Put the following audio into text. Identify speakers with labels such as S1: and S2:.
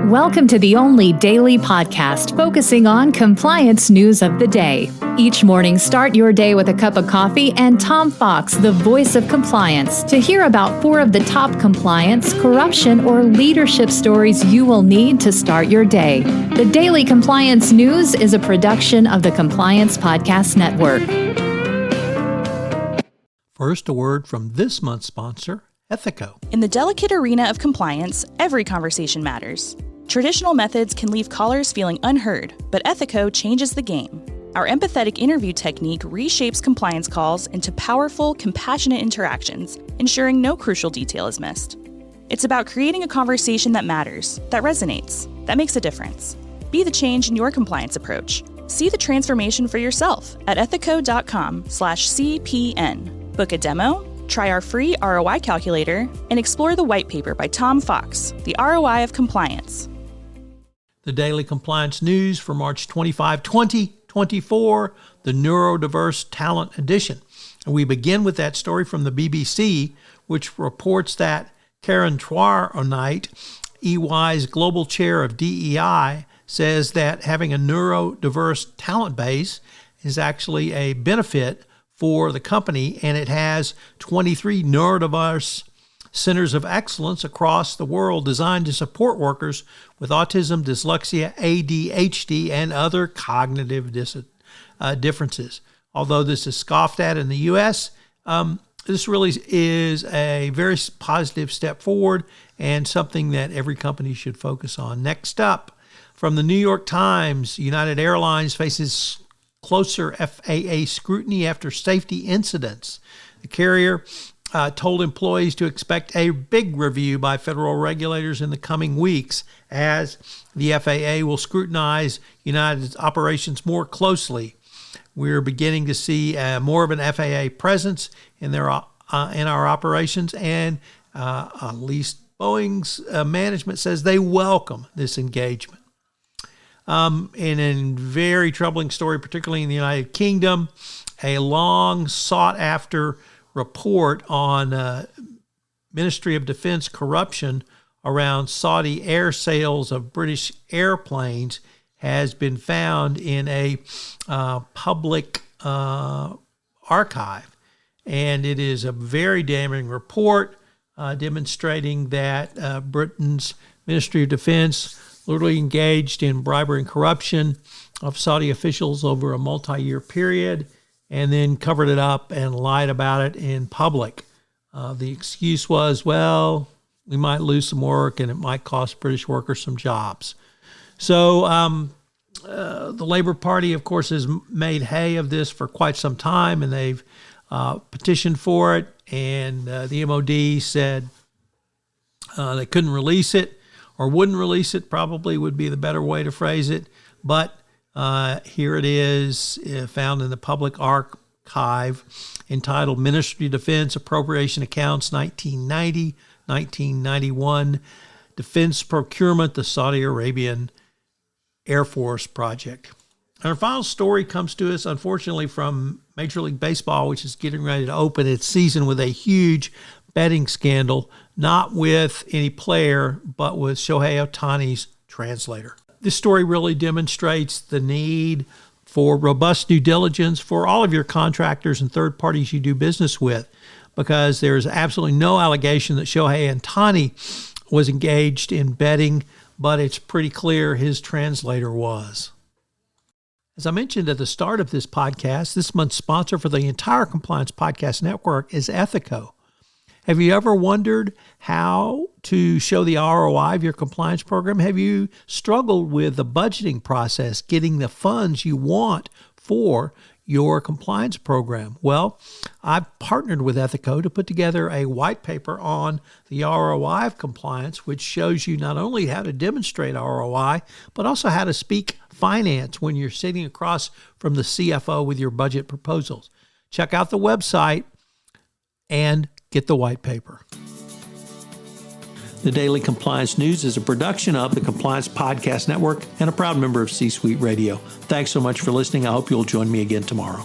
S1: Welcome to the only daily podcast focusing on compliance news of the day. Each morning, start your day with a cup of coffee and Tom Fox, the voice of compliance, to hear about 4 of the top compliance, corruption, or leadership stories you will need to start your day. The Daily Compliance News is a production of the Compliance Podcast Network.
S2: First, a word from this month's sponsor, Ethico.
S3: In the delicate arena of compliance, every conversation matters. Traditional methods can leave callers feeling unheard, but Ethico changes the game. Our empathetic interview technique reshapes compliance calls into powerful, compassionate interactions, ensuring no crucial detail is missed. It's about creating a conversation that matters, that resonates, that makes a difference. Be the change in your compliance approach. See the transformation for yourself at ethico.com/CPN. Book a demo, try our free ROI calculator, and explore the white paper by Tom Fox, The ROI of Compliance.
S2: The Daily Compliance News for March 25, 2024, the Neurodiverse Talent Edition. And we begin with that story from the BBC, which reports that Karen Twaronight, EY's global chair of DEI, says that having a neurodiverse talent base is actually a benefit for the company, and it has 23 neurodiverse centers of excellence across the world designed to support workers with autism, dyslexia, ADHD, and other cognitive differences. Although this is scoffed at in the U.S., this really is a very positive step forward and something that every company should focus on. Next up, from the New York Times, United Airlines faces closer FAA scrutiny after safety incidents. The carrier told employees to expect a big review by federal regulators in the coming weeks as the FAA will scrutinize United's operations more closely. We're beginning to see more of an FAA presence in our operations, and at least Boeing's management says they welcome this engagement. In a very troubling story, particularly in the United Kingdom, a long sought-after report on Ministry of Defense corruption around Saudi air sales of British airplanes has been found in a public archive. And it is a very damning report demonstrating that Britain's Ministry of Defense literally engaged in bribery and corruption of Saudi officials over a multi-year period and then covered it up and lied about it in public. The excuse was, well, we might lose some work and it might cost British workers some jobs. So the Labour Party, of course, has made hay of this for quite some time, and they've petitioned for it, and the MOD said they couldn't release it, or wouldn't release it, probably would be the better way to phrase it. But here it is, found in the public archive, entitled Ministry of Defense Appropriation Accounts 1990-1991, Defense Procurement, the Saudi Arabian Air Force Project. And our final story comes to us, unfortunately, from Major League Baseball, which is getting ready to open its season with a huge betting scandal, not with any player, but with Shohei Ohtani's translator. This story really demonstrates the need for robust due diligence for all of your contractors and third parties you do business with, because there is absolutely no allegation that Shohei Ohtani was engaged in betting, but it's pretty clear his translator was. As I mentioned at the start of this podcast, this month's sponsor for the entire Compliance Podcast Network is Ethico. Have you ever wondered how to show the ROI of your compliance program? Have you struggled with the budgeting process, getting the funds you want for your compliance program? Well, I've partnered with Ethico to put together a white paper on the ROI of compliance, which shows you not only how to demonstrate ROI, but also how to speak finance when you're sitting across from the CFO with your budget proposals. Check out the website and get the white paper. The Daily Compliance News is a production of the Compliance Podcast Network and a proud member of C-Suite Radio. Thanks so much for listening. I hope you'll join me again tomorrow.